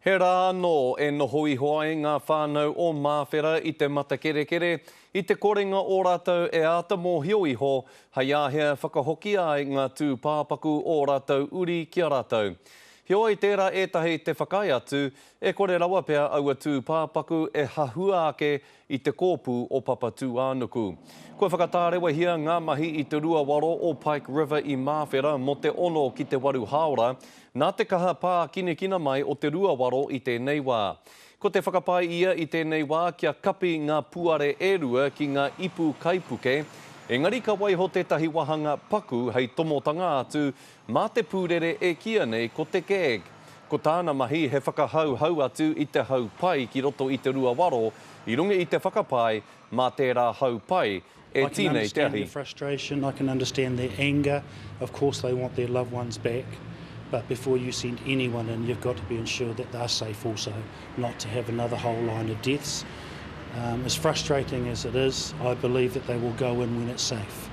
He rā anō e noho i hoai ngā whānau o Māwhera i te matakerekere, i te korenga o rātou e ata mōhio iho, hei āhea whakahoki ai ngā tū pāpaku o rātou uri kia rātou. Heo i tērā ētahi te whakai atu, e kore rawa pea aua tū pāpaku e hahua ake i te kōpū o Papatū Ānuku. Koe whakatārewa hia ngā mahi i te rua waro o Pike River i Māwhera mo te ono ki te waru haora, nā te kaha pā kinekina mai o te rua waro i tēnei wā. Ko te whakapai ia i tēnei wā kia kapi ngā puare e rua ki ngā ipu kaipuke, engari ka waiho tētahi wahanga paku hei tomotanga atu mā te pūrere e kia nei ko te keg. Ko tāna mahi he whakahau atu i te hau pai ki roto i te rua waro, i runga i te whakapai mā tērā hau pai e tīnei te ahi. I can understand their frustration, I can understand their anger. Of course they want their loved ones back, but before you send anyone in, you've got to be ensured that they're safe also, not to have another whole line of deaths. As frustrating as it is, I believe that they will go in when it's safe.